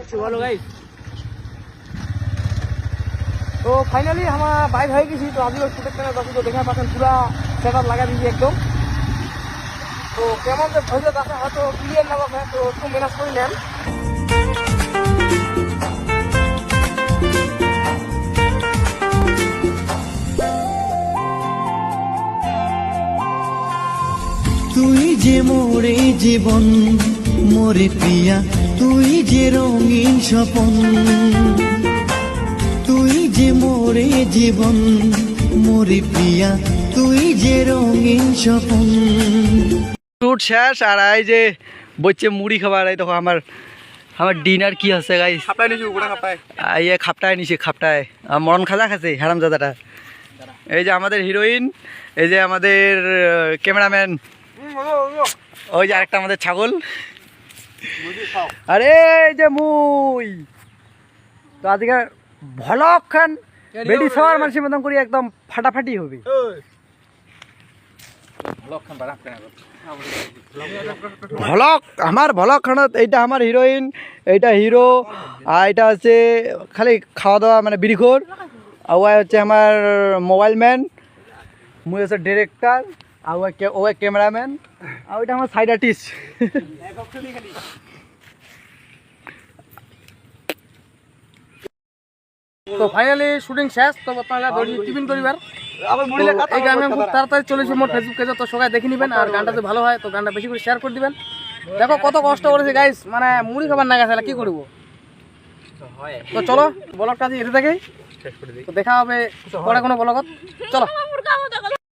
बोलो गाइस। तो फाइनली हम बाइक हो गई तो अभी शूटिंग करने बाकी तो देखा पाचन पूरा सेटअप लगा दीजिए एकदम। तो केमन जो भैया देखा है तो क्लियर ना है तो उसको मेहनत कर लें। তুই যে মোরে জীবন মোরে প্রিয়া, তুই যে রঙিন স্বপন, তুই যে মোরে জীবন মোরে প্রিয়া, তুই যে রঙিন স্বপন। শুট শেষ আর এই যে বইছে মুড়ি খাবার। এই দেখো আমার ডিনার কি আছে গাইস। খাপটাই নিছি উড়া খাপটাই। এই খাপটায় নিছে খাপটায় মরণ খাজা খাচ্ছে হারামজাদাটা। এই যে আমাদের হিরোইন, এই যে আমাদের ক্যামেরাম্যান, ওই যে আরেকটা আমাদের ছাগল। আরে এই যে মুই তো আজকে ভলক খান বেডি সবার মানুষের মতন করি একদম ফাটাফাটি হবে। ভলক আমার ভলক খানত এইটা আমার হিরোইন, এইটা হিরো, আর এটা হচ্ছে খালি খাওয়া দাওয়া মানে বিড়িখোর, আর ওই হচ্ছে আমার মোবাইল ম্যান, মুই হচ্ছে ডিরেক্টর, আর ওই ক্যামেরাম্যান, আর ওইটা আমার সাইড আর্টিস্ট। তো ফাইনালি শুটিং শেষ। তো আপনারা টিফিন করিবার এই গান খুব তাড়াতাড়ি চলেছে মোট ফেসবুক পেজে, তো সবাই দেখে নেবেন। আর গানটা যদি ভালো হয় তো গানটা বেশি করে শেয়ার করে দিবেন। দেখো কত কষ্ট করেছে গাইস, মানে মুড়ি খাবার না গেছে কি করবো। তো চলো ব্লগটা দিয়ে এতে থাকে, তো দেখা হবে পরে কোনো ব্লগত। চলো।